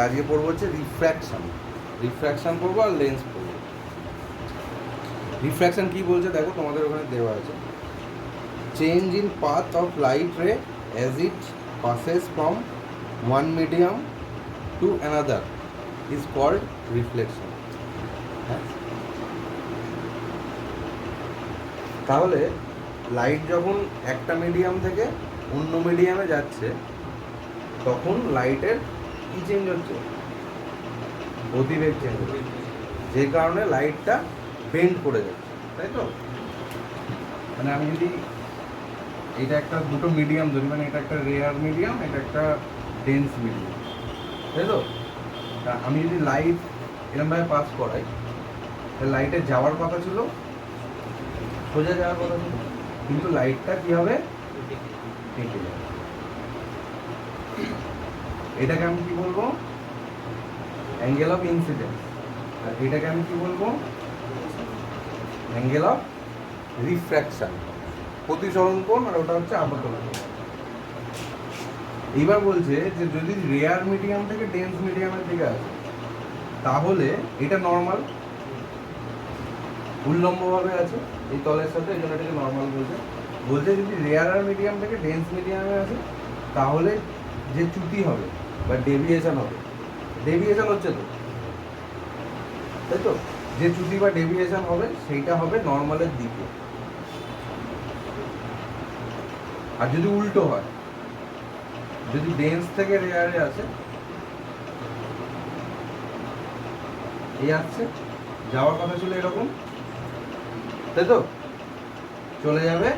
আজকে পড়বো হচ্ছে রিফ্র্যাকশন পড়বো আর লেন্স পড়বো। রিফ্র্যাকশন কি বলছে দেখো, তোমাদের ওখানে দেওয়া আছে, change in path of light ray as it passes from one medium to another is called reflection. তাহলে লাইট যখন একটা মিডিয়াম থেকে অন্য মিডিয়ামে যাচ্ছে তখন লাইটের কি চেঞ্জ হচ্ছে? গতিবেগ চেঞ্জ হচ্ছে, যে কারণে লাইটটা বেন্ড করে যাচ্ছে, তাই তো? মানে আমি যদি এটা একটা দুটো মিডিয়াম ধরি, মানে এটা একটা রেয়ার মিডিয়াম, এটা একটা ডেন্স মিডিয়াম, তাই তো? তা আমি যদি লাইট এরমভাবে পাস করাই, তাহলে লাইটের যাওয়ার কথা ছিল, সোজা যাওয়ার কথা ছিল, কিন্তু লাইটটা কি হবে? কেটে যাবে। এটাকে আমি কি বলবো? Angle of incidence. আর এটাকে আমি কি বলবো? অ্যাঙ্গেল অফ রিফ্র্যাকশন, প্রতিসরণ কোণ, আর ওটা হচ্ছে আপতন কোণ। এইবার বলছে যে যদি রেয়ার মিডিয়াম থেকে ডেন্স মিডিয়ামের দিকে আসে তাহলে এটা নর্মাল, উল্লম্বভাবে আছে এই তলের সাথে, এই জন্য এটাকে নর্মাল বলছে। বলছে যদি রেয়ার আর মিডিয়াম থেকে ডেন্স মিডিয়ামে আসে তাহলে যে চ্যুতি হবে বা ডেভিয়েশন হবে, ডেভিয়েশন হচ্ছে তো, তাই তো? যে চ্যুতি বা ডেভিয়েশন হবে সেইটা হবে নর্মালের দিকে। আর যদি উল্টো হয়, যদি ডেন্স থেকে রেয়ারে আসে, এই আসছে, যাওয়ার কথা ছিল এরকম, তাই তো? চলে যাবে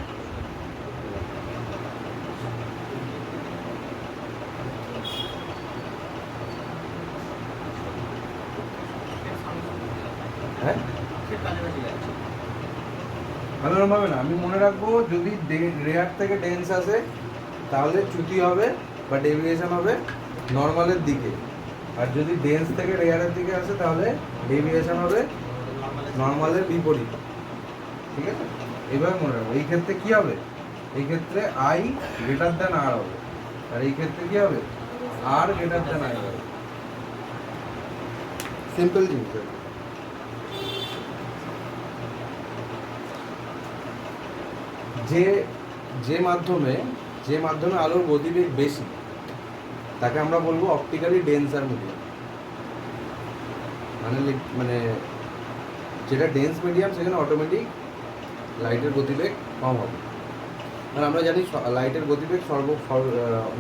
হ্যাঁ, ভালো ভাবে না, আমি মনে রাখবো যদি রেয়ার থেকে ডেন্স আসে তাহলে চ্যুতি হবে বা ডেভিয়েশন হবে নর্মালের দিকে, আর যদি ডেন্স থেকে রেয়ারের দিকে আসে তাহলে ডেভিয়েশন হবে নর্মালের বিপরীত, ঠিক আছে? এবার মনে রাখবো এই ক্ষেত্রে কি হবে? এই ক্ষেত্রে আই গ্রেটার দ্যান আর হবে, আর এই ক্ষেত্রে কি হবে? আর গ্রেটার দ্যান আই হবে। সিম্পল জিনিস। যে যে মাধ্যমে আলোর গতিবেগ বেশি তাকে আমরা বলবো অপটিক্যালি ডেন্সার মিডিয়াম। মানে যেটা ডেন্স মিডিয়াম সেখানে অটোমেটিক লাইটের গতিবেগ কম হবে। মানে আমরা জানি লাইটের গতিবেগ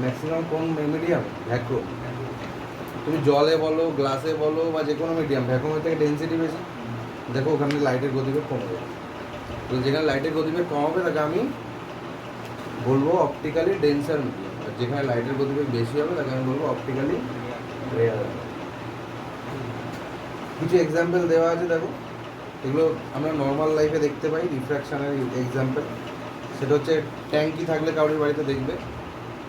ম্যাক্সিমাম কোন মিডিয়াম? ভ্যাকুয়াম। তুমি জলে বলো, গ্লাসে বলো, বা যে কোনো মিডিয়াম, ভ্যাকুয়ামের থেকে ডেন্সিটি বেশি, দেখো ওখানে লাইটের গতিবেগ কমে যাবে। তো যেখানে লাইটের গতিবেগ কম হবে তাকে আমি বলবো অপটিক্যালি ডেন্সার মিডিয়াম, আর যেখানে লাইটের গতিবেগ বেশি হবে তাকে আমি বলবো অপটিক্যালি রেয়ার। কিছু এক্সাম্পল দেওয়া আছে, দেখো এগুলো আমরা নর্মাল লাইফে দেখতে পাই রিফ্র্যাকশনের এক্সাম্পল। সেটা হচ্ছে ট্যাঙ্কি থাকলে কারোর বাড়িতে দেখবে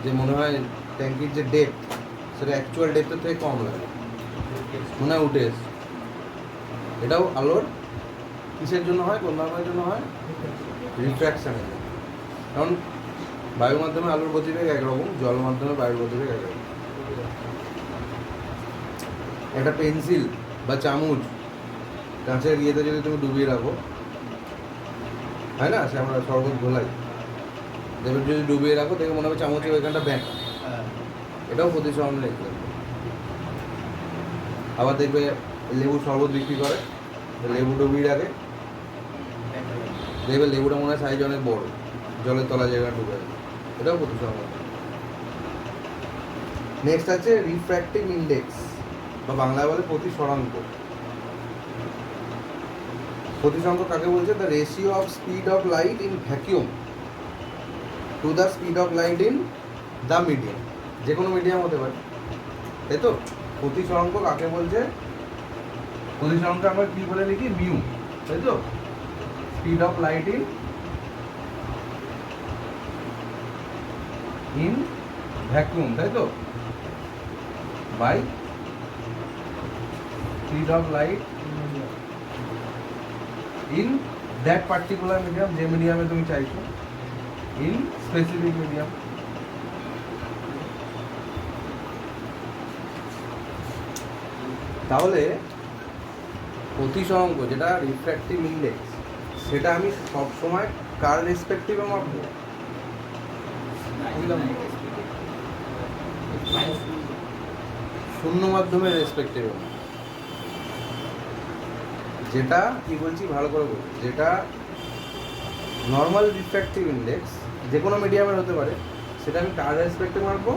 যে মনে হয় ট্যাঙ্কির যে ডেপথ সেটা অ্যাকচুয়াল ডেপথের থেকে কম লাগে, মনে হয় উঠে এসছে। এটাও আলোর কিসের জন্য হয়? কোন ধর্মের জন্য হয়? রিফ্র্যাকশনের জন্য। কারণ বায়ুর মাধ্যমে আলোর গতিবেগ একরকম, জল মাধ্যমে বায়ুর গতিবেগ একরকম। একটা পেন্সিল বা চামচ কাঁচের ইয়েতে যদি তুমি ডুবিয়ে রাখো, হয় না, সে আমরা শরবত ঘোলাই, দেখবে যদি ডুবিয়ে রাখো দেখবে মনে হবে চামচের ওইখানটা ব্যাঁক, এটাও প্রতিসরণের এক্সাম্পল। আবার দেখবে লেবুর শরবত বিক্রি করে, লেবু ডুবিয়ে রাখে, দেখবে লেবুটা মনে হয় সাইজ অনেক বড়, জলের তলা জায়গা ডুবে আছে, এটাও প্রতিসরণ। নেক্সট আছে রিফ্র্যাক্টিভ ইন্ডেক্স, বা বাংলায় বলে প্রতিসরাঙ্ক। প্রতিসরাঙ্ক কাকে বলছে? The ratio of speed of light in vacuum to the speed of light in the medium. যে কোনো মিডিয়াম হতে পারে, তাই তো? প্রতিসরাঙ্ক কাকে বলছে? প্রতিসরাঙ্ক আমরা কি বলে লিখি? মিউ, তাই তো? Speed of light in vacuum, তাই তো? By speed of light in that particular medium, যে মিডিয়ামে তুমি চাইছো, ইন স্পেসিফিক মিডিয়াম। তাহলে প্রতিসরাঙ্ক যেটা রিফ্র্যাক্টিভ ইন্ডেক্স, সেটা আমি সবসময় কার রেসপেক্টিভে মাপবো? শূন্য মাধ্যমের রেসপেক্টিভে। যেটা কি বলছি ভালো করে বলছি, যেটা নর্মাল রিফ্র্যাক্টিভ ইন্ডেক্স যে কোনো মিডিয়ামের হতে পারে, সেটা আমি কার রেসপেক্টে মাপবো?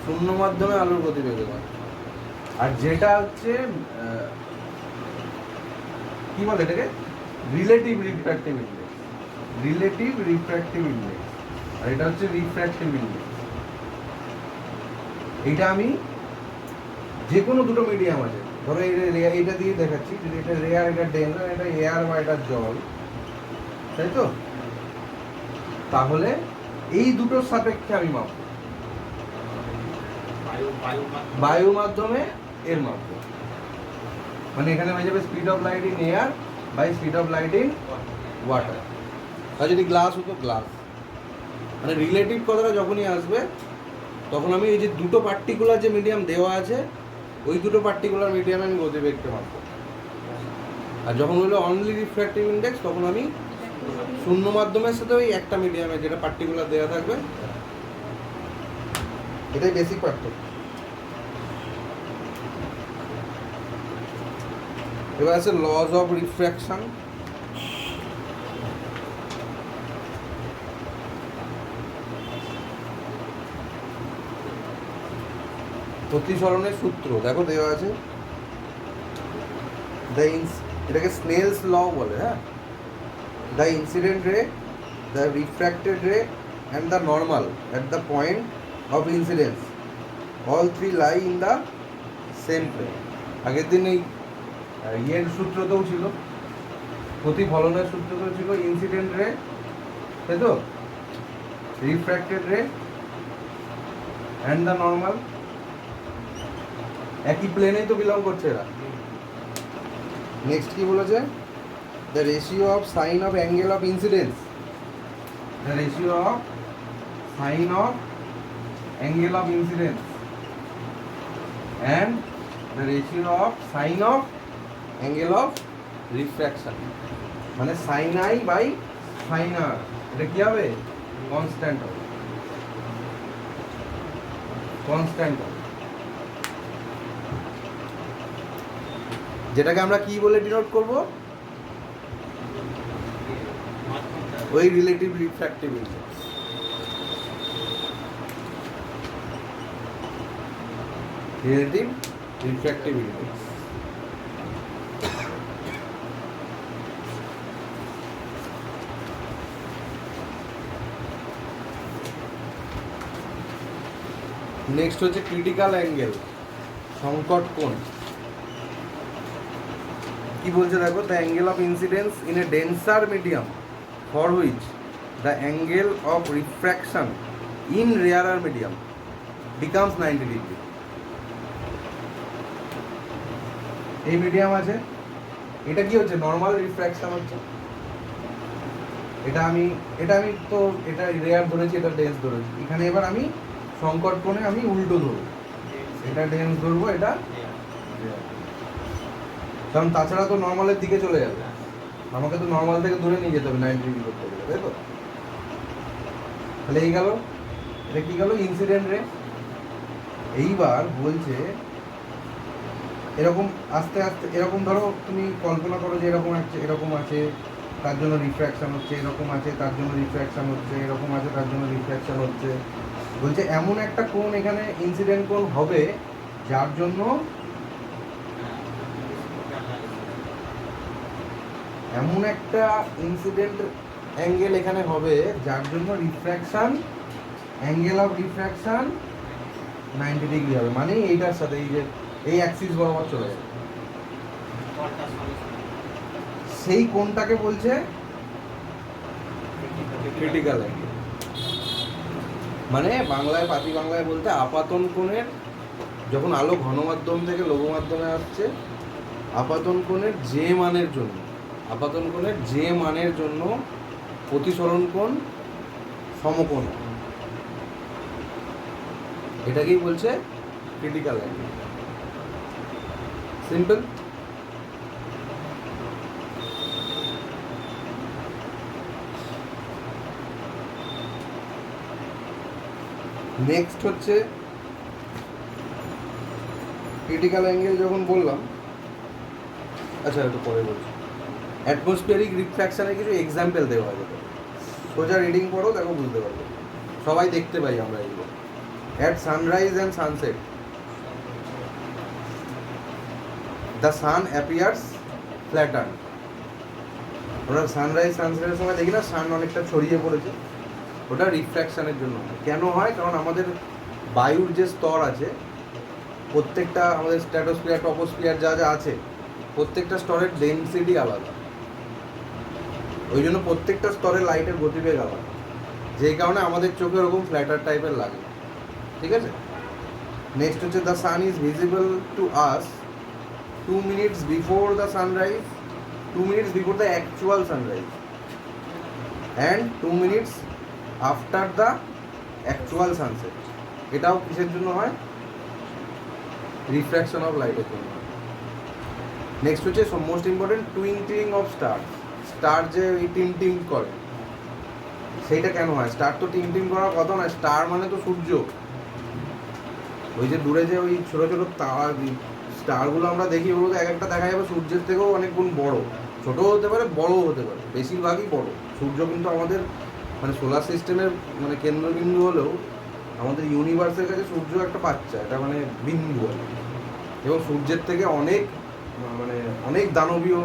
শূন্য মাধ্যমে আলোর গতিবেগে মাপবো। আর যেটা হচ্ছে কি বলে এটাকে, relative refractive index, relative refractive index, আর এটা হচ্ছে রিফ্র্যাক্টিভ ইন্ডেক্স। এইটা আমি যে কোনো দুটো মিডিয়াম আছে, ধরো এইটা দিয়ে দেখাচ্ছি, যদি এটা রেয়ার, এটা ডেন্স, এটা এয়ার বা এটা জল, তাই তো? তাহলে এই দুটোর সাপেক্ষে আমি মাপবো, বায়ু মাধ্যমে এর মাপবো। মানে এখানে হয়ে যাবে speed of light in air by speed of light in water. আর যদি গ্লাস হতো গ্লাস, মানে রিলেটিভ কথাটা যখনই আসবে তখন আমি এই যে দুটো পার্টিকুলার যে মিডিয়াম দেওয়া আছে, ওই দুটো পার্টিকুলার মিডিয়ামে আমি গতিবেগকে মাপবো। আর যখন হলো অনলি রিফ্র্যাক্টিভ ইন্ডেক্স, তখন আমি শূন্য মাধ্যমের সাথে ওই একটা মিডিয়ামে যেটা পার্টিকুলার দেওয়া থাকবে, এটাই বেসিক পার্থক্য। এবার আছে লজ অফ রিফ্র্যাকশন। প্রতিসরণের সূত্র দেখো দেওয়া আছে, এটাকে স্নেলস ল বলে। হ্যাঁ, the incident ray, the refracted ray and the normal at the point of incidence, all three lie in the same plane. আগের দিন এই ইয়ের সূত্রতেও ছিল, প্রতিফলনের সূত্রতেও ছিল ইনসিডেন্ট রে, তাই তো, refracted ray and the normal, একই প্লেনেই তো বিলং করছে এরা। নেক্সট কি বলেছে? The ratio of sign of angle of incidence, the ratio of sign of angle of incidence and the ratio of sign of angle of refraction, মানে sign I by sine আর, এটা কি হবে? Constant হবে, constant হবে। যেটাকে আমরা কি বলে ডিনোট করব? ওই relative refractive index. Relative refractive index. Next হচ্ছে ক্রিটিক্যাল অ্যাঙ্গেল, সংকট কোণ। কি বলছে দেখো, the angle of incidence in a denser medium for which the angle of refraction in rarer medium becomes 90 degree. এই মিডিয়াম আছে, এটা কি হচ্ছে? নর্মাল রিফ্র্যাকশন হচ্ছে। এটা আমি তো এটা রেয়ার ধরেছি, এটা ডেন্স ধরেছি। এখানে এবার আমি সংকট কোণে আমি উল্টো ধরবো, এটা ডেন্স ধরবো, এটা কারণ তাছাড়া তো নর্মালের দিকে চলে যাবে, আমাকে তো নর্মাল থেকে দূরে নিয়ে যেতে হবে 90 ডিগ্রি করতে গেলে, তাই তো? তাহলে এই গেল, এটা কি গেল? ইনসিডেন্ট রে। এইবার বলছে এরকম আস্তে আস্তে, এরকম ধরো তুমি কল্পনা করো যে এরকম আছে, এরকম আছে, তার জন্য রিফ্র্যাকশন হচ্ছে, এরকম আছে তার জন্য রিফ্র্যাকশন হচ্ছে, এরকম আছে তার জন্য রিফ্র্যাকশন হচ্ছে। বলছে এমন একটা কোণ এখানে ইনসিডেন্ট কোণ হবে যার জন্য এমন একটা ইনসিডেন্ট অ্যাঙ্গেল এখানে হবে যার জন্য refraction, angle of refraction 90 degree হবে, মানে এইটার সাথে এই যে এই অ্যাক্সিস বরাবর চলে যাবে। সেই কোণটাকে বলছে ক্রিটিক্যাল অ্যাঙ্গেল। মানে বাংলায়, পাতি বাংলায় বলতে আপাতন কোণের, যখন আলো ঘন মাধ্যম থেকে লঘু মাধ্যমে আসছে, আপাতন কোণের যে মানের জন্য, আপাতন কোণের যে মানের জন্য প্রতিসরণ কোণ সমকোণ, এটাকেই বলছে ক্রিটিক্যাল অ্যাঙ্গেল। সিম্পল। নেক্সট হচ্ছে ক্রিটিক্যাল অ্যাঙ্গেল যখন বললাম, আচ্ছা একটু পরে বলছি। অ্যাটমসফিয়ারিক রিফ্র্যাকশনের কিছু এক্সাম্পল দেওয়া আছে, সোজা রিডিং পড়ো, দেখো বুঝতে পারবে, সবাই দেখতে পাই আমরা এগুলো। At sunrise and sunset the sun appears flattern. আমরা সানরাইজ সানসেটের সময় দেখি না সান অনেকটা ছড়িয়ে পড়েছে, ওটা রিফ্র্যাকশনের জন্য হয়। কেন হয়? কারণ আমাদের বায়ুর যে স্তর আছে, প্রত্যেকটা আমাদের স্ট্র্যাটোস্ফিয়ার টপোস্ফিয়ার যা যা আছে, প্রত্যেকটা স্তরের ডেনসিটি আলাদা, ওই জন্য প্রত্যেকটা স্তরে লাইটের গতিবেগ আলাদা, যেই কারণে আমাদের চোখে ওরকম ফ্ল্যাটার টাইপের লাগে। ঠিক আছে। নেক্সট হচ্ছে the sun is visible to us 2 minutes before the sunrise, 2 minutes before the actual sunrise, and 2 minutes after the actual sunset. এটাও কিসের জন্য হয়? রিফ্র্যাকশন অফ লাইটের জন্য। নেক্সট হচ্ছে most important twinkling of star. Star যে ওই টিম টিম করে, সেইটা কেন হয়? স্টার তো টিম টিম করার কথা না, স্টার মানে তো সূর্য। ওই যে দূরে যে ওই ছোটো ছোটো তারা স্টারগুলো আমরা দেখি, ওগুলো এক একটা দেখা যাবে সূর্যের থেকেও অনেক গুণ বড়, ছোটও হতে পারে বড়ও হতে পারে, বেশিরভাগই বড়। সূর্য কিন্তু আমাদের মানে সোলার সিস্টেমের মানে কেন্দ্রবিন্দু হলেও আমাদের ইউনিভার্সের কাছে সূর্য একটা বাচ্চা, এটা মানে বিন্দু আর কি। এবং সূর্যের থেকে অনেক মানে অনেক দানবীয়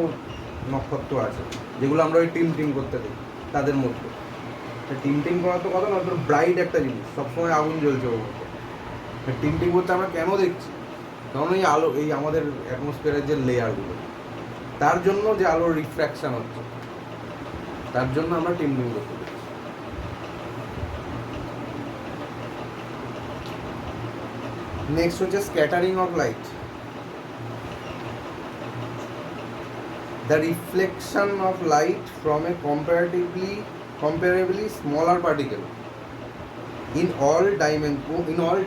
নক্ষত্র আছে যেগুলো আমরা ওই টিম টিম করতে দেখি। তাদের মধ্যে টিম টিম করার তো কথা না, তোর ব্রাইট একটা জিনিস, সবসময় আগুন জ্বলছে ওর মধ্যে। টিম টিম করতে আমরা কেন দেখছি? কারণ এই আলো, এই আমাদের অ্যাটমসফিয়ারের যে লেয়ারগুলো, তার জন্য যে আলোর রিফ্র্যাকশন হচ্ছে, তার জন্য আমরা টিম টিম করতে দেখছি। নেক্সট হচ্ছে scattering of light. The reflection of light from a comparably smaller particle in all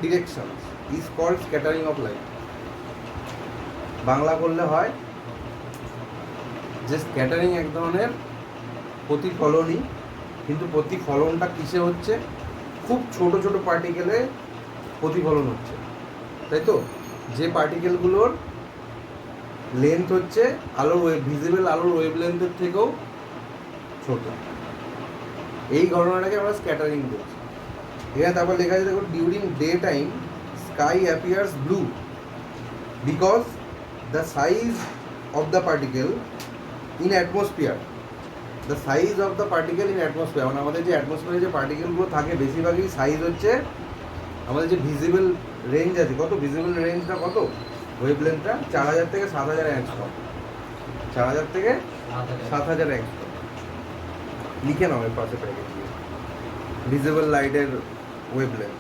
directions is called scattering of light. Bangla করলে হয় যে স্ক্যাটারিং এক ধরনের প্রতিফলনই, কিন্তু প্রতিফলনটা কিসে হচ্ছে? খুব ছোট ছোট পার্টিকেলে প্রতিফলন হচ্ছে, তাই তো? যে পার্টিকেলগুলোর লেন্থ হচ্ছে আলোর ভিজিবল আলোর ওয়েভ লেন্থের থেকেও ছোট, এই ঘটনাটাকে আমরা স্ক্যাটারিং বলছি। এখানে তারপর লেখা আছে দেখো, during day time sky appears blue because the size of the particle in atmosphere, the size of the particle in atmosphere, মানে আমাদের যে অ্যাটমসফিয়ারে যে পার্টিকেলগুলো থাকে বেশিরভাগই সাইজ হচ্ছে আমাদের যে ভিজিবল রেঞ্জ আছে, কত ভিজিবল রেঞ্জটা কত? ওয়েভ লেন্থটা 4000 থেকে 7000 অ্যাংস্ট্রম, 4000 থেকে 7000 অ্যাংস্ট্রম। লিখে নাও এর পাশে প্যাকেট দিয়ে, ভিজিবল লাইটের ওয়েভ লেন্থ।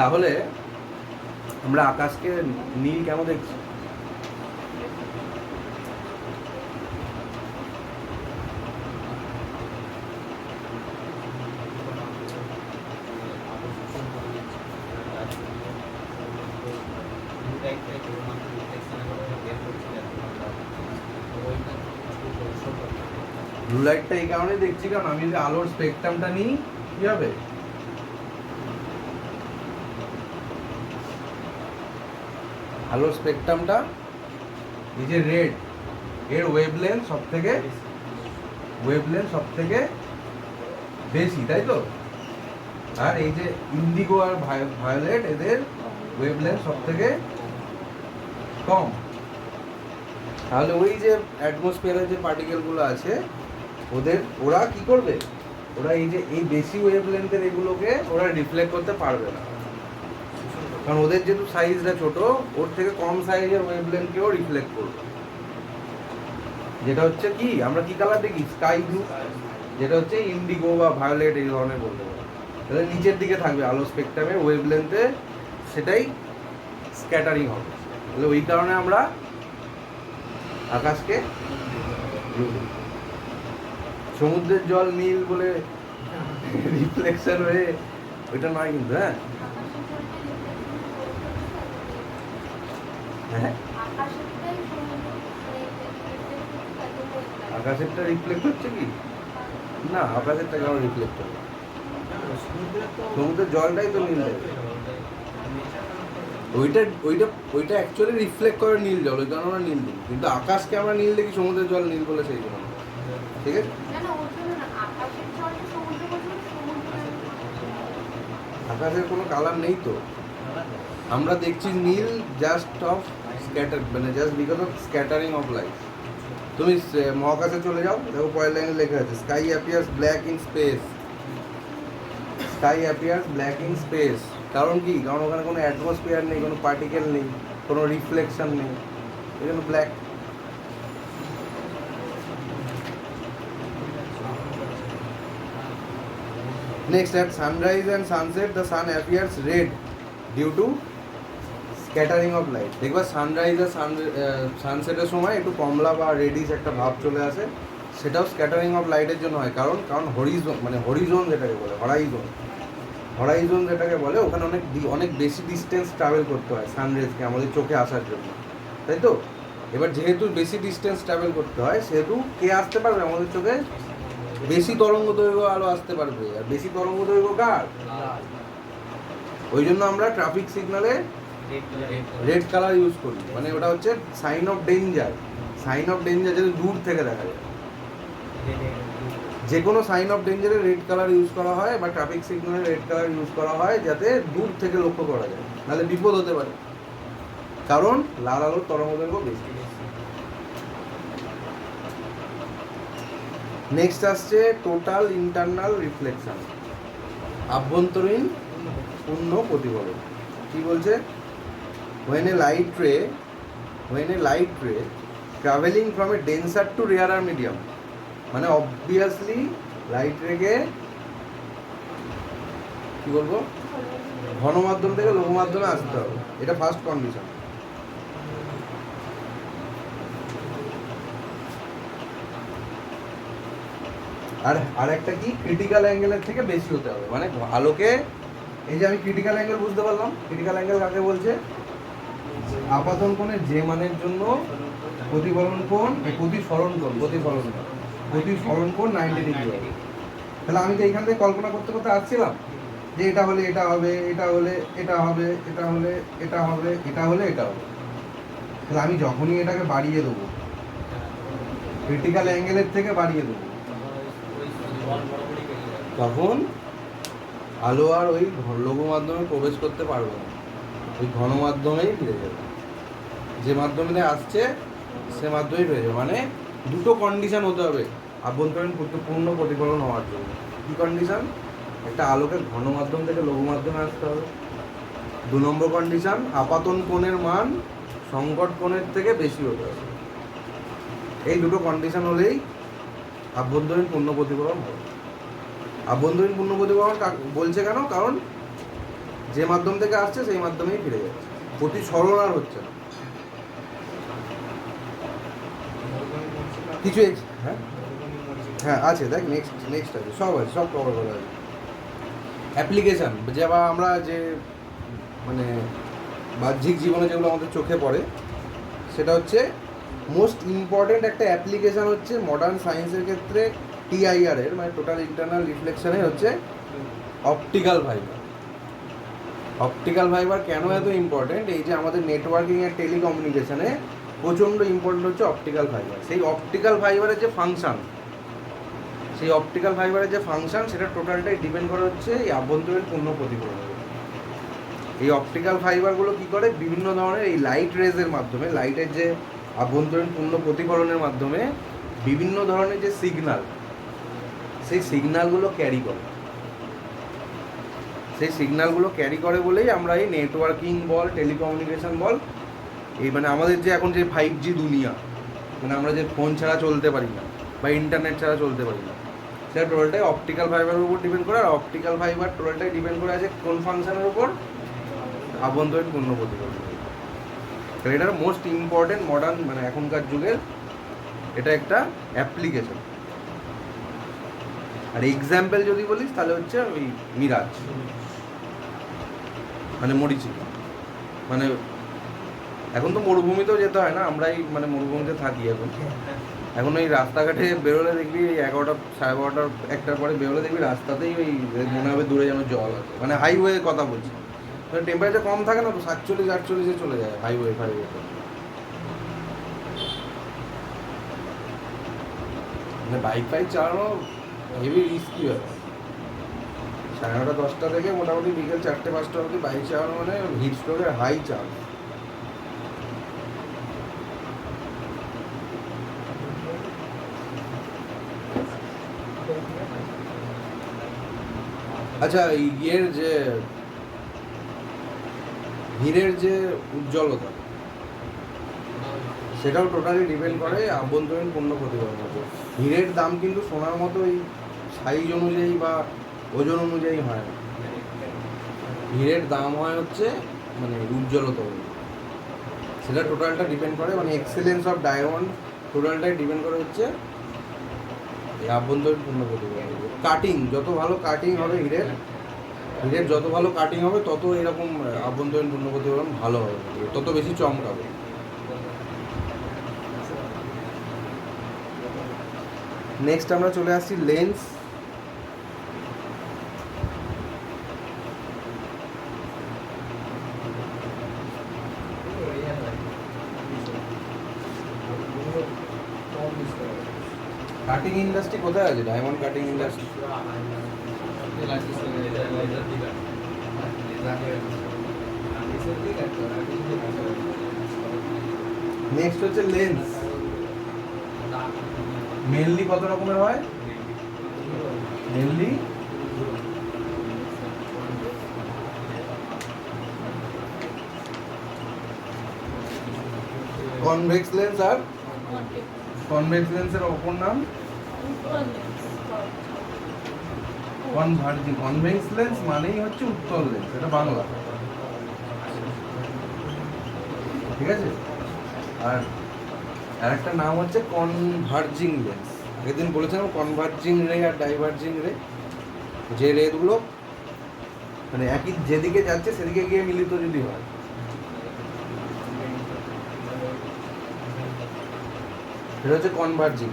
তাহলে আমরা আকাশকে নীল কেন দেখছি? ব্লু লাইটটা এই কারণে দেখছি কারণ আমি যদি আলোর স্পেকট্রামটা নিই কি হবে? আলোর স্পেকট্রামটা এই যে রেড, এর ওয়েভলেন্থ সব থেকে বেশি, তাই তো? আর এই যে ইন্ডিগো আর ভায়োলেট, এদের ওয়েভলেন্থ সব থেকে কম। তাহলে ওই যে অ্যাটমসফিয়ারের যে পার্টিকেলগুলো আছে ওরা কি করবে? ওরা এই যে এই বেশি ওয়েভলেন্থের এগুলোকে ওরা রিফ্লেক্ট করতে পারবে না, কারণ ওদের যেহেতু সাইজটা ছোট, ওর থেকে কম সাইজের ওয়েভলেন্থকেও রিফ্লেক্ট করবে। যেটা হচ্ছে কি আমরা কি কালার দেখি? স্কাই ব্লু, যেটা হচ্ছে ইন্ডিগো বা ভায়োলেট এই ধরনের বলতে পারি। তাহলে নিচের দিকে থাকবে আলো স্পেকট্রামের ওয়েভলেন্থে, সেটাই স্ক্যাটারিং হবে। তাহলে ওই কারণে আমরা আকাশকে ব্লু বলি। সমুদ্রের জল নীল বলে রিফ্লেকশন হয়ে ওইটা নয় কিন্তু। হ্যাঁ হ্যাঁ আকাশেরটা রিফ্লেক্ট হচ্ছে কি না, আকাশেরটা কেন রিফ্লেক্ট হবে? সমুদ্রের জলটাই তো নীল দেবে। ওইটা ওইটা ওইটা অ্যাকচুয়ালি রিফ্লেক্ট করে নীল জল, ওই কারণে আমরা নীল দিই। কিন্তু আকাশকে আমরা নীল দেখি, সমুদ্রের জল নীল বলে সেই জন্য। ঠিক আছে, আকাশের কোনো কালার নেই তো, আমরা দেখছি নীল জাস্ট অফ স্ক্যাটার, মানে just because of scattering of light. তুমি মহাকাশে চলে যাও, দেখো পরের লাইনে লেখা আছে sky appears black in space. Sky appears black in space, কারণ কি? কারণ ওখানে কোনো অ্যাটমসফিয়ার নেই, কোনো পার্টিকেল নেই, কোনো রিফ্লেকশন নেই, এই জন্য black. Next, at sunrise and sunset, the sun appears red due to scattering of light. দেখবা সানরাইজ আর সানসেটের সময় একটু কমলা বা রেডিশ একটা ভাব চলে আসে, সেটাও স্ক্যাটারিং অফ লাইটের জন্য হয়। কারণ হরিজোন, মানে হরিজোন যেটাকে বলে, হরাইজোন যেটাকে বলে, ওখানে অনেক বেশি ডিস্টেন্স ট্রাভেল করতে হয় সানরেজকে আমাদের চোখে আসার জন্য, তাই তো? এবার যেহেতু বেশি ডিস্টেন্স ট্রাভেল করতে হয়, সেহেতু কে আসতে পারবে আমাদের চোখে? বেশি তরঙ্গ দৈর্ঘ্য আলো আসতে পারবে। আর বেশি তরঙ্গ দৈর্ঘ্য কার? ওই জন্য আমরা ট্রাফিক সিগনালে রেড কালার ইউজ করি, মানে ওটা হচ্ছে sign of danger. Sign of danger যাতে দূর থেকে দেখা যায়, যে কোনো সাইন অফ ডেঞ্জারে রেড কালার ইউজ করা হয়, বা ট্রাফিক সিগনালে রেড কালার ইউজ করা হয় যাতে দূর থেকে লক্ষ্য করা যায়, নাহলে বিপদ হতে পারে, কারণ লাল আলোর তরঙ্গ দৈর্ঘ্য বেশি। নেক্সট আসছে টোটাল ইন্টারনাল রিফ্লেকশন, আভ্যন্তরীণ পূর্ণ প্রতিফলন। কি বলছে? when a light ray traveling from a denser to rarer medium, মানে অবভিয়াসলি লাইট রেকে কি বলবো, ঘন মাধ্যম থেকে লঘু মাধ্যমে আসতে হবে, এটা ফার্স্ট কন্ডিশন। আর একটা কি, ক্রিটিক্যাল অ্যাঙ্গেলের থেকে বেশি হতে হবে, মানে আলোকে, এই যে আমি ক্রিটিক্যাল অ্যাঙ্গেল বুঝতে পারলাম, ক্রিটিক্যাল অ্যাঙ্গেল কাকে বলছে? আপাতন কোণের যে মানের জন্য প্রতিফলন কোণ, প্রতিফলন কোণ 90 ডিগ্রি হবে। তাহলে আমি তো এইখান থেকে কল্পনা করতে করতে আসছিলাম যে এটা হলে এটা হবে, এটা হলে এটা হবে, এটা হলে এটা হবে, এটা হলে এটা হবে। তাহলে আমি যখনই এটাকে বাড়িয়ে দেবো, ক্রিটিক্যাল অ্যাঙ্গেলের থেকে বাড়িয়ে দেবো, তখন আলো আর ওই লঘু মাধ্যমে প্রবেশ করতে পারবে না, ওই ঘন মাধ্যমেই ফিরে যাবে, যে মাধ্যমে আসছে সে মাধ্যমেই ফিরে যাবে। মানে দুটো কন্ডিশন হতে হবে আভ্যন্তরীণ পূর্ণ প্রতিফলন হওয়ার জন্য। কী কন্ডিশন? একটা আলোকে ঘন মাধ্যম থেকে লঘু মাধ্যমে আসতে হবে। 2 নম্বর কন্ডিশন, আপাতন কোণের মান সংকট কোণের থেকে বেশি হতে হবে। এই দুটো কন্ডিশন হলেই আভ্যন্তরীণ পূর্ণ প্রতিফলন হবে। আভ্যন্তরীণ পূর্ণ প্রতিফলন বলছে কেন? কারণ যে মাধ্যম থেকে আসছে সেই মাধ্যমেই ফিরে যাচ্ছে, প্রতিসরণ আর হচ্ছে না কিছু। হ্যাঁ হ্যাঁ আছে, দেখ নেক্সট আছে, সব আছে, সব কভার করা আছে। অ্যাপ্লিকেশান, যে বা আমরা যে মানে বাহ্যিক জীবনে যেগুলো আমাদের চোখে পড়ে, সেটা হচ্ছে মোস্ট ইম্পর্টেন্ট একটা অ্যাপ্লিকেশান হচ্ছে মডার্ন সায়েন্সের ক্ষেত্রে TIR এর, মানে টোটাল ইন্টারনাল রিফ্লেকশনের হচ্ছে অপটিক্যাল ফাইবার। অপটিক্যাল ফাইবার কেন এত ইম্পর্টেন্ট? এই যে আমাদের নেটওয়ার্কিং আর টেলিকমিউনিকেশনে প্রচণ্ড ইম্পর্টেন্ট হচ্ছে অপটিক্যাল ফাইবার। সেই অপটিক্যাল ফাইবারের যে ফাংশান, সেটা টোটালটাই ডিপেন্ড করে হচ্ছে এই আভ্যন্তরীণ পূর্ণ প্রতিফলনের উপর। এই অপটিক্যাল ফাইবারগুলো কী করে? বিভিন্ন ধরনের এই লাইট রেজের মাধ্যমে, লাইটের যে আভ্যন্তরীণ পূর্ণ প্রতিফলনের মাধ্যমে বিভিন্ন ধরনের যে সিগন্যাল, সেই সিগন্যালগুলো ক্যারি করে। সেই সিগন্যালগুলো ক্যারি করে বলেই আমরা এই নেটওয়ার্কিং বল, টেলিকমিউনিকেশন বল, এই মানে আমাদের যে এখন যে 5G দুনিয়া, মানে আমরা যে ফোন ছাড়া চলতে পারি না বা ইন্টারনেট ছাড়া চলতে পারি না, সেটা টোটালটাই অপটিক্যাল ফাইবারের উপর ডিপেন্ড করে। আর অপটিক্যাল ফাইবার টোটালটাই ডিপেন্ড করে আছে কোন ফাংশনের উপর? আভ্যন্তরীণ পূর্ণ প্রতিফলন। তাহলে এটা মোস্ট ইম্পর্টেন্ট মডার্ন মানে এখনকার যুগের এটা একটা অ্যাপ্লিকেশন। আর এক্সাম্পল যদি বলিস তাহলে হচ্ছে ওই মিরাজ মানে মরিচিকা। মানে এখন তো মরুভূমিতেও যেতে হয় না, আমরাই মানে মরুভূমিতে থাকি এখন ওই রাস্তাঘাটে বেরোলে দেখবি 11টা 12:30 1টার পরে বেরোলে দেখবি রাস্তাতেই ওই মনে হবে দূরে যেন জল আছে, মানে হাইওয়ে কথা বলছি, মানে টেম্পারেচার কম থাকে না তো 47-48 চলে যায় হাইওয়ে মানে বাইক চালানো হেভি রিস্কি ব্যাপার। 9:30-10টা থেকে মোটামুটি বিকেল 4টে-5টা অবধি বাইক চালানো মানে হিট স্ট্রোকের হাই চান্স। আচ্ছা, ইয়ের যে হীরের যে উজ্জ্বলতা সেটাও টোটালি ডিপেন্ড করে আভ্যন্তরীণ পণ্য প্রতিপাদনের উপর। হীরের দাম কিন্তু সোনার মতো এই সাইজ অনুযায়ী বা ওজন অনুযায়ী হয় না, হীরের দাম হয় হচ্ছে মানে উজ্জ্বলতা অনুযায়ী। সেটা টোটালটা ডিপেন্ড করে মানে এক্সেলেন্স অফ ডায়মন্ড টোটালটাই ডিপেন্ড করে হচ্ছে এই আভ্যন্তরীণ পণ্য প্রতিপাদনের উপর। কাটিং যত ভালো কাটিং হবে হীরের যত ভালো কাটিং হবে তত এরকম আভ্যন্তরীণ পণ্য প্রতিপাদন ভালো হবে, তত বেশি চমকাবে। নেক্সট আমরা চলে আসছি লেন্স। কাটিং ইন্ডাস্ট্রি কোথায় আছে? ডায়মন্ড কাটিং ইন্ডাস্ট্রি নেক্সট হচ্ছে লেন্স। মেনলি কত রকমের হয়? মেনলি কনভেক্স লেন্স আর কনভেক্স লেন্সের অপর নাম কনভার্জিং। কনভেক্স লেন্স মানেই হচ্ছে উত্তল লেন্স, এটা বাংলা, ঠিক আছে? আর আরেকটা নাম হচ্ছে কনভার্জিং লেন্স। আগের দিন বলেছিলাম কনভার্জিং রে আর ডাইভার্জিং রে, যে রেগুলো মানে একই যেদিকে যাচ্ছে সেদিকে গিয়ে মিলিত যদি হয়, এটা হচ্ছে কনভার্জিং,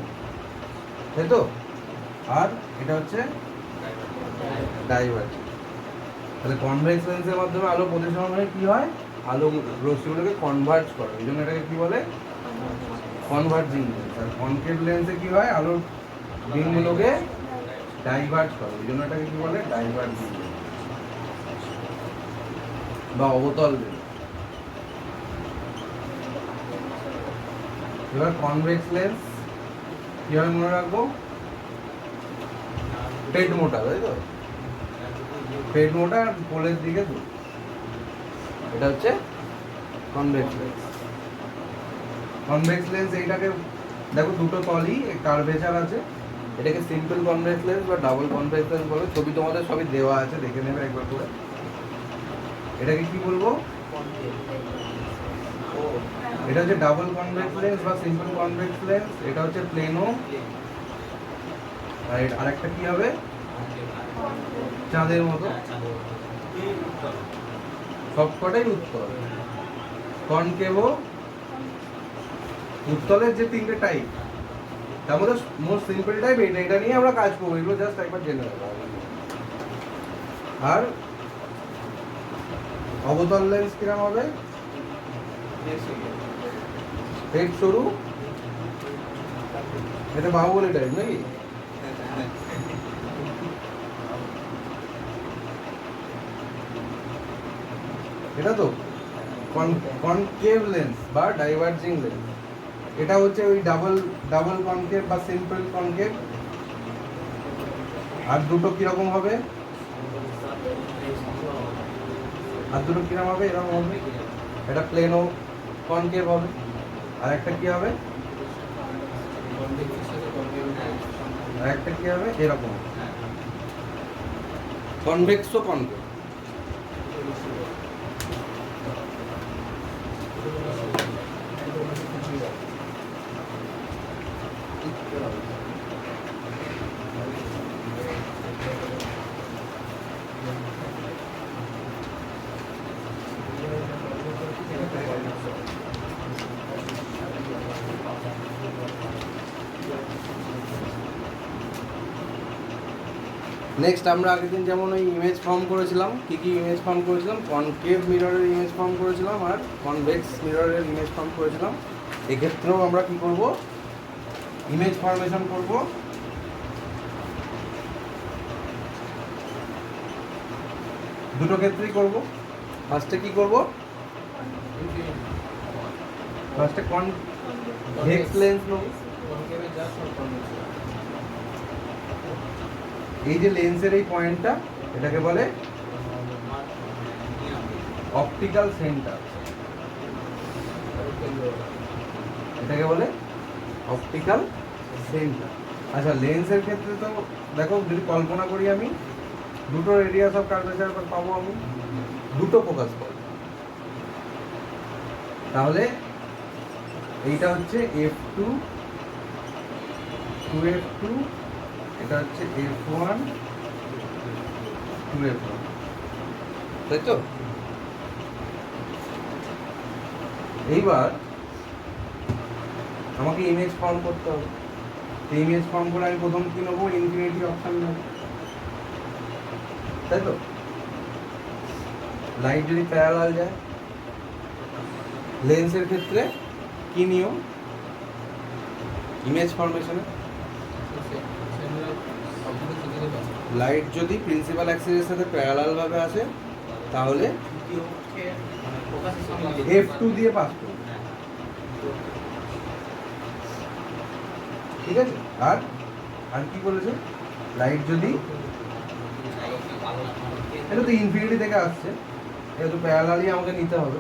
তাই তো? আর এটা হচ্ছে ডাইভার্জিং। তাহলে কনভেক্স লেন্সের মাধ্যমে আলো প্রতিসরণ হয়ে কি হয়? আলো রশ্মিগুলোকে কনভার্জ করে, এই জন্য এটাকে কি বলে? Converging lens. আর কনকেভ লেন্সে কি হয়? আলোর বিমগুলোকে ডাইভার্জ করে, এই জন্য এটাকে কি বলে? ডাইভার্জিং লেন্স বা অবতল লেন্স। এবার কনভেক্স লেন্স কিভাবে মনে রাখবো? পেট মোটা, তাই তো? পেট মোটা আর পোলের দিকে দূর, এটা হচ্ছে কনভেক্স লেন্স। কনভেক্স লেন্স এইটাকে দেখো দুটো তলই কার্ভেচার আছে, এটাকে সিম্পল কনভেক্স লেন্স বা ডাবল কনভেক্স লেন্স বলে। ছবি তোমাদের সবই দেওয়া আছে, দেখে নেবে একবার করে। এটাকে কি বলবো? এটা হচ্ছে ডাবল কনভেক্স লেন্স বা সিম্পল কনভেক্স লেন্স। এটা হচ্ছে প্লেনো, আর আরেকটা কি হবে? চাঁদের মতো। সবকটাই উত্তল। কনকেভও উত্তলের যে তিনটে টাইপ, তার মধ্যে মোস্ট সিম্পল টাইপ এটা, এটা নিয়ে আমরা কাজ করবো, এগুলো জাস্ট একবার জেনে নেবো। আর অবতল লেন্স কিরকম হবে? পেট সরু, এটা বাহুবলী টাইপ নাকি? এটা তো কনকেভ লেন্স বা ডাইভার্জিং লেন্স। এটা হচ্ছে ওই ডাবল কনকেভ বা সিম্পল কনকেভ। আর দুটো কিরকম হবে? আর দুটো কিরকম হবে? এরকম হবে। এটা প্লেনো কনকেভ হবে, আর একটা কি হবে? আর একটা কি হবে? এরকম কনভেক্সও কনকেভ। নেক্সট আমরা আগের দিন যেমন ওই ইমেজ ফর্ম করেছিলাম, কী কী ইমেজ ফর্ম করেছিলাম, কনকেভ মিররের ইমেজ ফর্ম করেছিলাম আর কনভেক্স মিররের ইমেজ ফর্ম করেছিলাম। এক্ষেত্রেও আমরা কি করব, ইমেজ ফর্মেশন করব। দুটো ক্ষেত্রেই করব। ফার্স্টে কি করব, ফার্স্টে কনভেক্স লেন্স নেব। এই যে লেন্সের এই পয়েন্টটা, এটাকে বলে অপটিক্যাল সেন্টার, এটাকে বলে অপটিক্যাল সেন্টার। আচ্ছা, লেন্সের ক্ষেত্রে তো দেখো, যদি কল্পনা করি আমি, দুটো রেডিয়াস অফ কার্ভেচার পাবো, আমি দুটো ফোকাস পাবো। তাহলে এইটা হচ্ছে f2, 2f2, এটা হচ্ছে f1, 2f1, তাই তো? এইবার আমাকে ইমেজ ফর্ম করতে হবে। এই ইমেজ ফর্ম করে আমি প্রথম কি নেবো, ইনফিনিটি অপশন নেবো, তাই তো? লাইট যদি প্যারালাল যায়, লেন্সের ক্ষেত্রে কি নিয়ম ইমেজ ফর্মেশনে? লাইট যদি প্রিন্সিপাল অ্যাক্সিসের সাথে প্যারালাল ভাবে আসে তাহলে f2 দিয়ে পাস করবে, ঠিক আছে? আর আর কি বলেছে, লাইট যদি, এটা তো ইনফিনিটি থেকে আসছে, এটা তো প্যারালালই আমাকে নিতে হবে,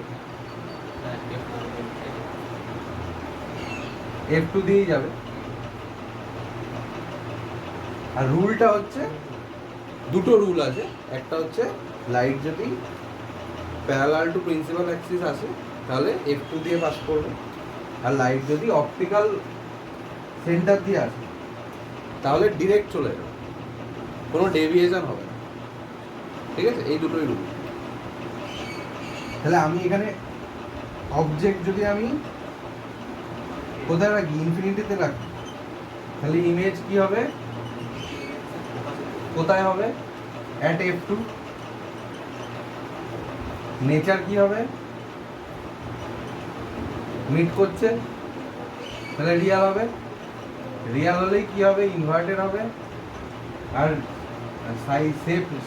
f2 দিয়েই যাবে। আর রুলটা হচ্ছে, দুটো রুল আছে। একটা হচ্ছে লাইট যদি প্যারালাল টু প্রিন্সিপাল অ্যাক্সিস আসে তাহলে f2 দিয়ে পাস করবে, আর লাইট যদি অপটিক্যাল সেন্টার দিয়ে আসে তাহলে ডিরেক্ট চলে যাবে, কোনো ডেভিয়েশন হবে না, ঠিক আছে? এই দুটোই রুল। তাহলে আমি এখানে অবজেক্ট যদি আমি কোথায় রাখি, ইনফিনিটিতে রাখি, তাহলে ইমেজ কি হবে, কোথায় হবে, অ্যাট f2। নেচার কি হবে, মিট করছে, তাহলে রিয়াল হবে। রিয়াল হলেই কি হবে, ইনভার্টেড হবে। আর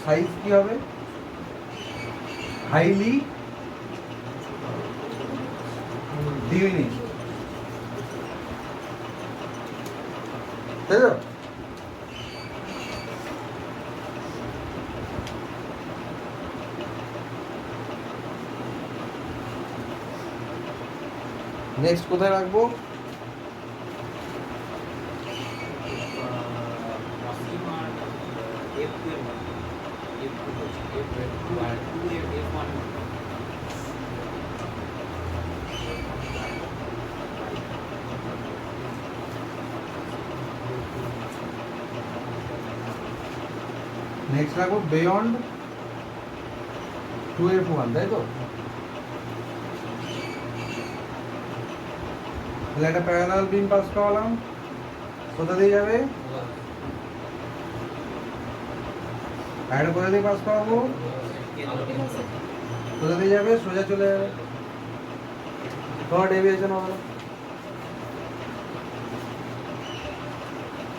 সাইজ কি হবে, হাইলি ডিমিনিশ, তাই তো? নেক্সট কোথায় রাখবো, নেক্সট রাখবো বিয়ন্ড 2f1, তাই তো? তাহলে একটা প্যারালাল বিম পাস করালাম, কোথা দিয়ে যাবে, আর একটা কোথা দিয়ে পাস করাবো, কোথা দিয়ে যাবে, সোজা চলে যাবে, কোনো ডেভিয়েশন হবে না।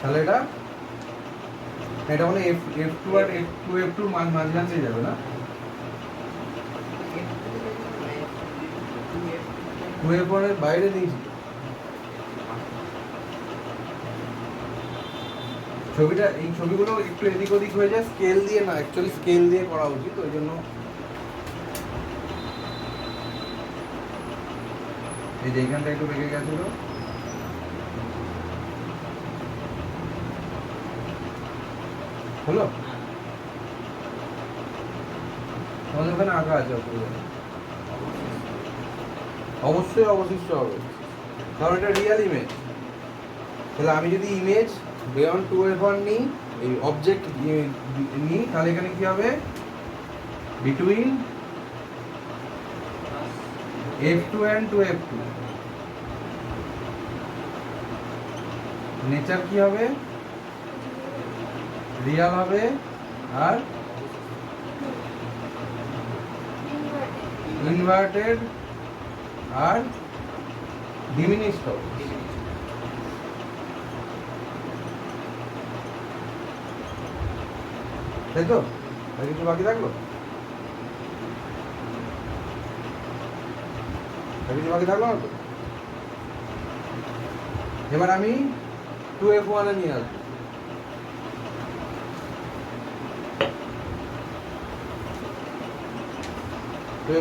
তাহলে এটা মানে f2 আর f2 মাঝখান দিয়ে যাবে না, 2f1 এর বাইরে নিয়েছি। ছবিটা, এই ছবিগুলো একটু এদিক ওদিক হয়ে যায়, স্কেল দিয়ে না, অ্যাকচুয়ালি স্কেল দিয়ে করা উচিত, ওই জন্য এই যে এইখানটা একটু বেঁকে গেছিল। হলো, আমাদের ওখানে আঁকা আছে, অবশ্যই অবশিষ্ট হবে, কারণ এটা রিয়েল ইমেজ। তাহলে আমি যদি ইমেজ বিয়ন্ড 2f1 নিই, এই অবজেক্ট নিই, তাহলে এখানে কি হবে, between f2 and 2f2 nature কি হবে, রিয়াল হবে, আর ইনভার্টেড আর ডিমিনিশড হবে। তাই তো? আর কিছু বাকি থাকলো? আর কিছু বাকি থাকলো না তো? এবার আমি 2F1 এ নিয়ে আসবো।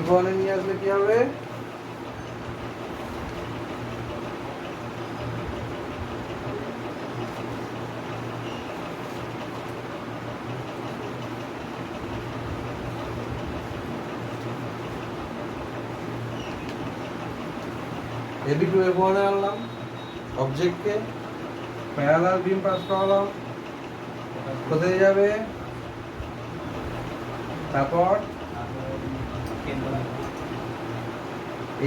F1 এ নিয়ে আসলে কি হবে? এবি টু F1 এ আনলাম অবজেক্টকে, প্যারালাল বিম পাস করালাম, কোথায় যাবে? তারপর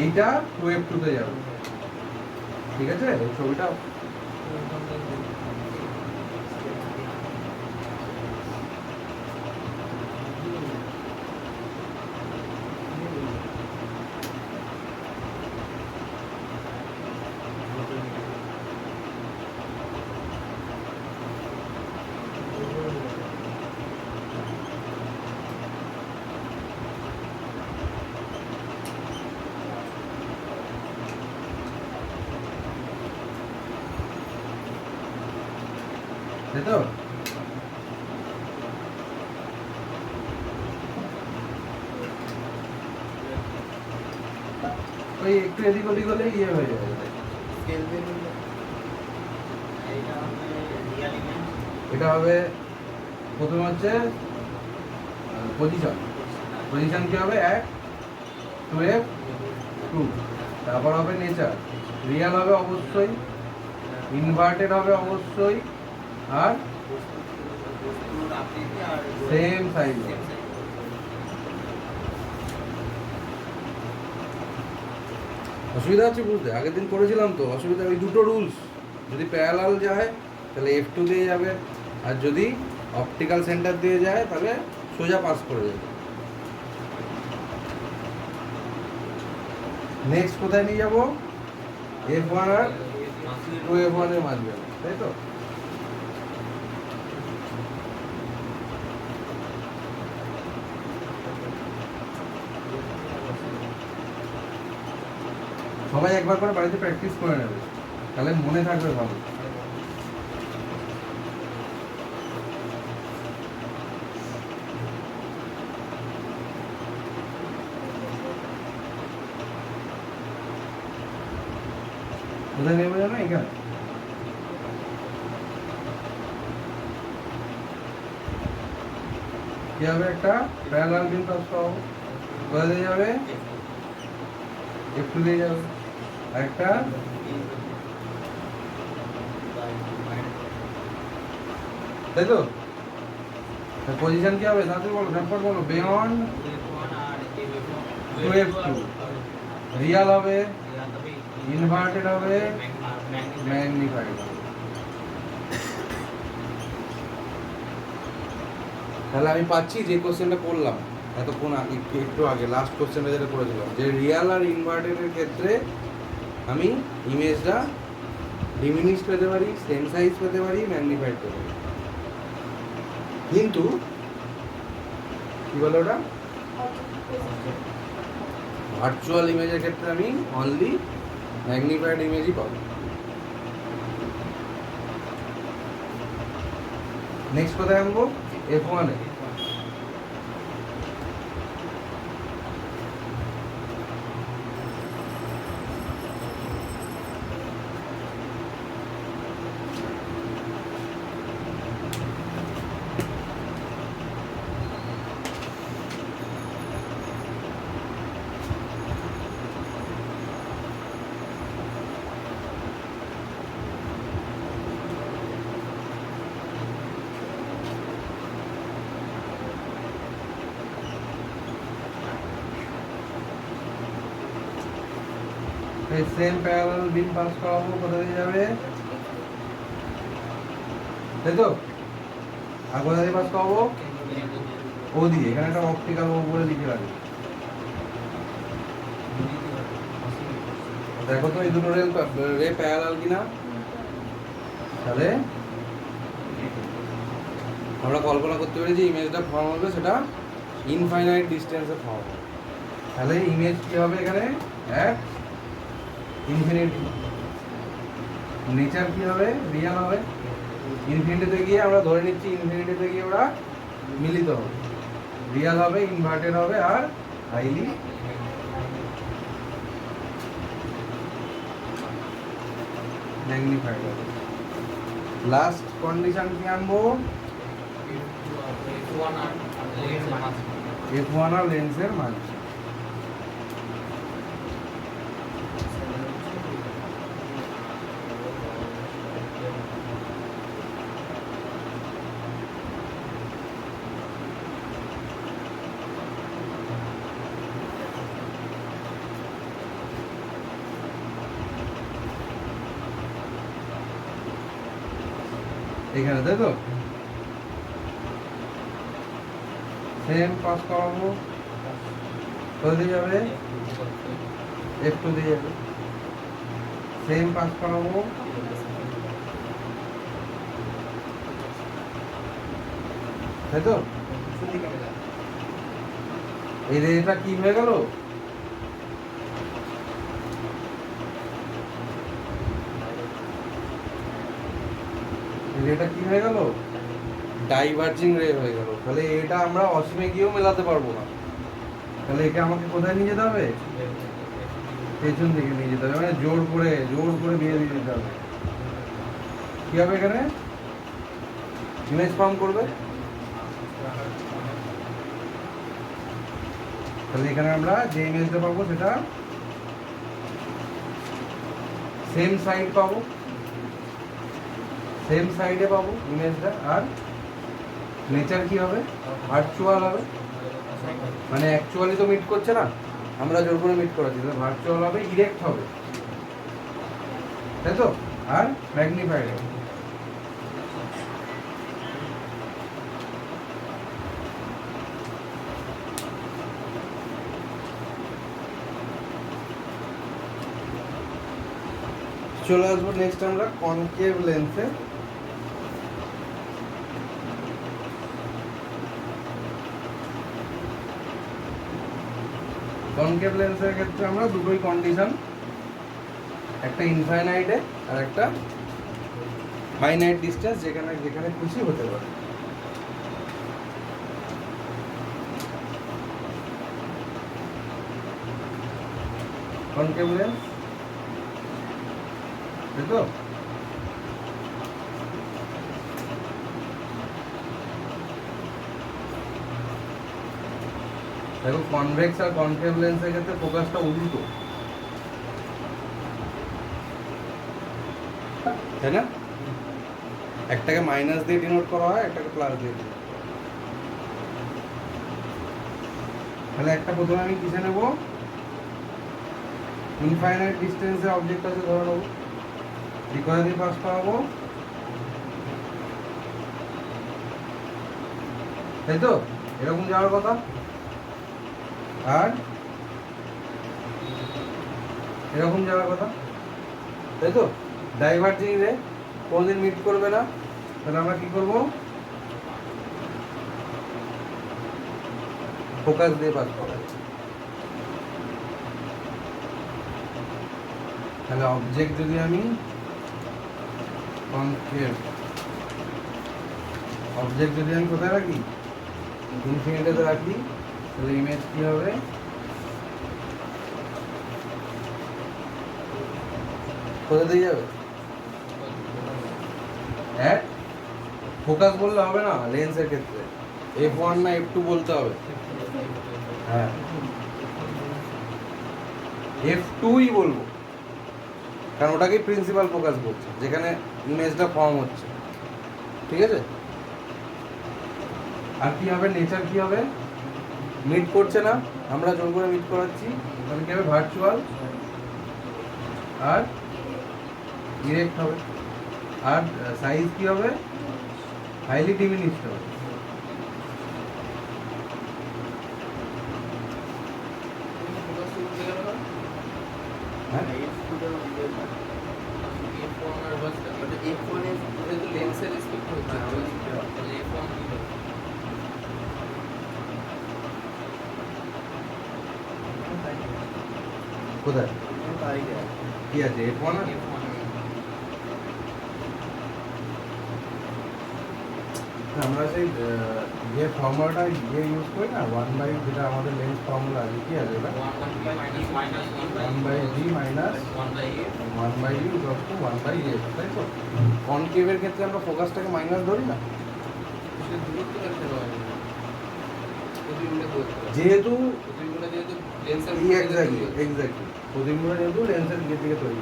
এইটা 2F2 তে যাবে। ঠিক আছে, এই ছবিটা তাই তো? ওই একটু এদিক ওদিক হলে ইয়ে হয়ে যাবে। এটা হবে প্রথমে হচ্ছে পজিশন। পজিশন কি হবে? 1 2F2। তারপর হবে নেচার। রিয়াল হবে অবশ্যই, ইনভার্টেড হবে অবশ্যই, আর সেম সাইজ। অসুবিধা হচ্ছে বুঝতে? আগের দিন করেছিলাম তো, অসুবিধা ওই দুটো রুলস। যদি প্যারালাল যায় তাহলে F2 দিয়ে যাবে, আর যদি অপটিক্যাল সেন্টার দিয়ে যায় তাহলে সোজা পাস করে যাবে। নেক্সট কোথায় নিয়ে যাবো? F1 আর 2F1 এর মাঝখানে, তাই তো? সবাই একবার করে বাড়িতে প্র্যাকটিস করে নেবে, তাহলে মনে থাকবে ভালো। কোথায় নেবে জানো? এখানে। কি হবে? একটা প্যারালাল বিম পাস করাবো, কোথায় দিয়ে যাবে? F2 দিয়ে যাবে। একটা তাই তো? পজিশন কি হবে? তাতে বলো, ঝটপট বলো। Beyond 2F2। রিয়াল হবে, ইনভার্টেড হবে, ম্যাগনিফাইড হবে। তাহলে আমি পাচ্ছি যে কোশ্চেনটা করলাম এতক্ষণ একটু আগে, লাস্ট কোশ্চেনটা যেটা করেছিলাম, যে রিয়াল আর ইনভার্টেডের ক্ষেত্রে আমি ইমেজটা ডিমিনিশ পেতে পারি, সেম সাইজ পেতে পারি, ম্যাগনিফাইড পেতে পারি। কিন্তু কি বলে ওটা, ভার্চুয়াল ইমেজের ক্ষেত্রে আমি অনলি ম্যাগনিফাইড ইমেজই পাবো। নেক্সট কোথায় আনবো? F1 এ। সেম প্যারালাল বিম পাস করাবো, কোথায় দিয়ে যাবে? তাই তো? আর কোথায় দিয়ে পাস করাবো? ও দিয়ে এখানে একটা অপটিক্যাল ও বলে লিখে রাখবে। দেখো তো এই দুটো রে প্যারালাল কিনা, তাহলে আমরা কল্পনা করতে পারি যে ইমেজটা ফর্ম হবে সেটা ইনফাইনাইট ডিস্টেন্সে ফর্ম হবে। তাহলে ইমেজ কি হবে এখানে এক ইনফিনিটি, নেচার কি হবে রিয়াল হবে। ইনফিনিটিতে গিয়ে আমরা ধরে নিচ্ছি ইনফিনিটিতে গিয়ে ওরা মিলিত হবে, রিয়াল হবে, ইনভার্টেড হবে আর হাইলি ম্যাগনিফাইড হবে। লাস্ট কন্ডিশন কি আনবো, f1 আর লেন্সের মান। এখানে তাই তো সেম পাস করাবো, কোথায় যাবে একটু দিয়ে যাবে, সেম পাস করাবো, তাই তো এই রেটা কি হয়ে গেল, এটা কি হয়ে গেল ডাইভার্জিং রে হয়ে গেল। তাহলে এটা আমরা অসীমে গিয়েও মেলাতে পারবো না, তাহলে একে আমাকে কোথায় নিয়ে যেতে হবে, পেছন দিকে নিয়ে যেতে হবে, মানে জোর করে দিয়ে দিতে হবে। কি হবে এখানে ইমেজ ফর্ম করবে, তাহলে এখানে আমরা যে ইমেজটা পাবো সেটা সেম সাইড পাবো, সেম সাইডে পাবো ইমেজটা, আর নেচার কি হবে ভার্চুয়াল হবে, মানে অ্যাকচুয়ালি তো মিট করছে না, আমরা জোর করে মিট করাচ্ছি, তাহলে ভার্চুয়াল হবে, ইরেক্ট হবে, তাই তো, আর ম্যাগনিফাইড হবে। চলে আসবো নেক্সট আমরা কনকেভ লেন্সে। কনকেভ লেন্সের ক্ষেত্রে আমরা দুটোই কন্ডিশন, একটা ইনফাইনাইটে আর একটা ফাইনাইট ডিস্টেন্স, যেখানে যেখানে খুশি হতে পারে। কনকেভ লেন্স তাই তো, দেখো কনভেক্স আর কনকেভ লেন্সের ক্ষেত্রে ফোকাসটা উল্টো, তাই না, একটাকে মাইনাস দিয়ে ডিনোট করা হয়, একটাকে প্লাস দিয়ে। তাহলে একটা প্রথমে আমি কিসে নেব, ইনফাইনাইট ডিস্টেন্সে অবজেক্ট আছে ধরে নেবো, রিকোয়ার দিয়ে পাস করাবো, তাই তো এরকম যাওয়ার কথা, আর এরকম যাওয়ার কথা, তাই তো ডাইভার্জিং রে কোনদিন মিট করবে না, তাহলে আমরা কি করব, ফোকাস দিয়ে পাস করব। তাহলে অবজেক্ট যদি আমি কনকেভ অবজেক্ট যদি আমি কোথায় রাখি, ইনফিনিটিতে রাখি, তাহলে ইমেজ কি হবে, কোথা দিয়ে যাবে, হ্যাঁ ফোকাস বললে হবে না লেন্সের ক্ষেত্রে, f1 না f2 বলতে হবে, হ্যাঁ f2ই বলবো, কারণ ওটাকেই প্রিন্সিপাল ফোকাস বলছে, যেখানে ইমেজটা ফর্ম হচ্ছে, ঠিক আছে। আর কি হবে, নেচার কি হবে, মিট করছে না, আমরা জোর করে মিট করাচ্ছি, তাহলে কি হবে ভার্চুয়াল আর ডিরেক্ট হবে, আর সাইজ কি হবে হাইলি ডিমিনিশড হবে। হ্যাঁ কোথায় কি আছে F1 আছে? আমরা সেই যে ফর্মুলাটা ইউজ করি না 1/, যেটা আমাদের লেন্স ফর্মুলা আছে, কি আছে ওটা 1/g minus 1/u equal to 1/f, তাই তো? কনকেভের ক্ষেত্রে আমরা ফোকাসটাকে মাইনাস ধরি না, যেহেতু এক্স্যাক্টলি প্রতিবিম্বটা যেহেতু লেন্সের দিকে থেকে তৈরি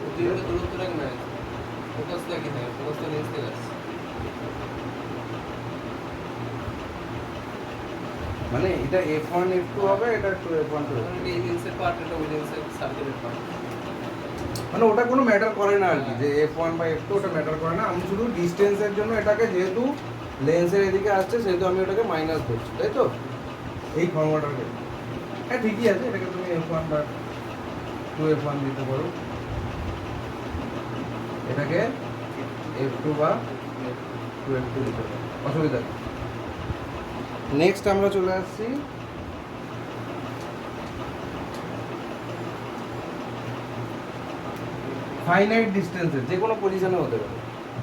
মানে এটা F1 F2 হবে, এটা F1 2, মানে ওটা কোনো ম্যাটার করে না আর কি, যে F1 বা F2 ওটা ম্যাটার করে না। আমি শুধু ডিস্টেন্সের জন্য এটাকে, যেহেতু লেন্সের এদিকে আসছে সেহেতু আমি ওটাকে মাইনাস করছি, তাই তো? এই ফর্মুলাটাকে, হ্যাঁ ঠিকই আছে, এটাকে তুমি F1 বা 2F1 দিতে পারো, এটাকে F2 বা 2F2 দিতে পারো, অসুবিধা নেই। নেক্সট আমরা চলে আসছি ফাইনাইট ডিস্টেন্সের, যে কোনো পজিশনে হতে পারে,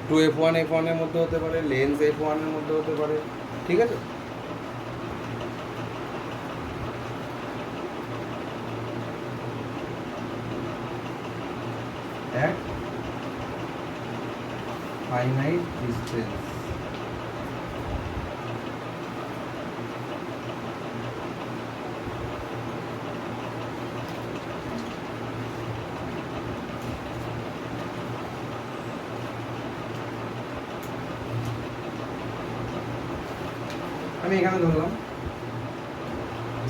2F1 F1 এর মধ্যে হতে পারে, লেন্স F1 এর মধ্যে হতে পারে, ঠিক আছে? এক ফাইনাইট ডিস্টেন্স, আমি এখানে ধরলাম,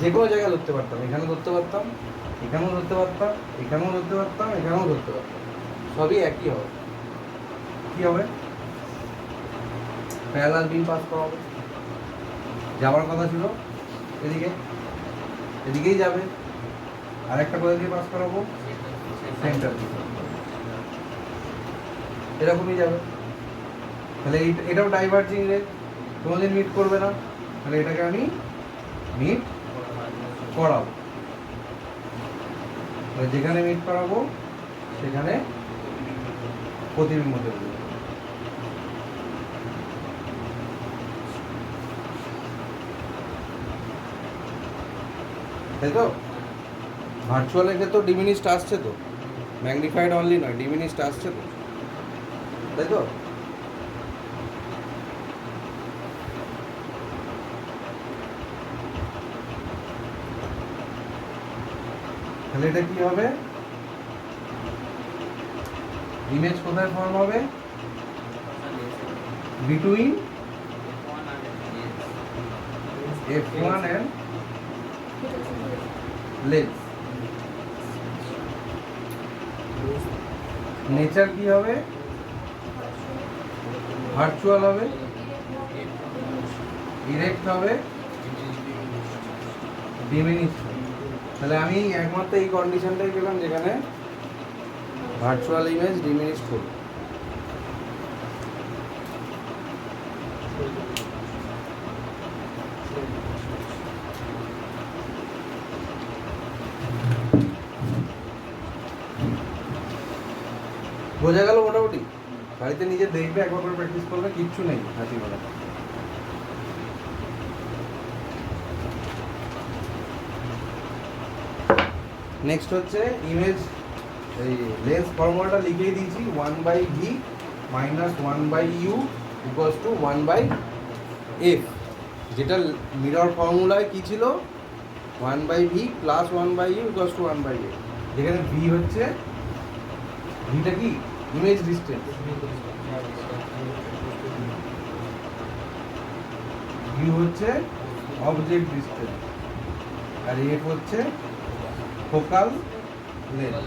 যে কোনো জায়গায় ধরতে পারতাম, এখানে ধরতে পারতাম, এখানেও ধরতে পারতাম, এখানেও ধরতে পারতাম, এখানেও ধরতে পারতাম, সবই একই হবে। কি হবে? প্যারালাল বিম পাস করা হবে, যাওয়ার কথা ছিল এদিকে, এদিকেই যাবে, আরেকটা কোথা দিয়ে পাস করাবো, সেন্টার দিয়ে, এরকমই যাবে। তাহলে এটাও ডাইভার্জিং রে, কোনোদিন মিট করবে না, তাহলে এটাকে আমি মিট করাবো, যেখানে মিট করাবো সেখানে প্রতিবিম্ব তৈরি হবে। তাই তো? ভার্চুয়ালের ক্ষেত্রেও ডিমিনিশড আসছে তো, ম্যাগনিফাইড অনলি নয়, ডিমিনিশড আসছে তো, তাই তো? তাহলে এটা কি হবে? ইমেজ কোথায় ফর্ম হবে? Between F1 and lens. Nature কি হবে? ভার্চুয়াল হবে, ইরেক্ট হবে, ডিমিনিশ হবে। তাহলে আমি একমাত্র এই কন্ডিশনটাই পেলাম যেখানে ভার্চুয়াল ইমেজ ডিমিনিশ করবে। বোঝা গেল মোটামুটি? বাড়িতে নিজে দেখবে, একবার করে প্র্যাকটিস করবে, কিচ্ছু নেই হাতি বলা। নেক্সট হচ্ছে ইমেজ, এই লেন্স ফর্মুলাটা লিখেই দিয়েছি, 1/v minus 1/u equals to 1/f, যেটা মিরর ফর্মুলায় কি ছিল, 1/v plus 1/u equals to 1/f, যেখানে v হচ্ছে, ভিটা কি ইমেজ ডিস্টেন্স, u হচ্ছে অবজেক্ট ডিস্টেন্স, আর f হচ্ছে ফোকাল লেন্থ।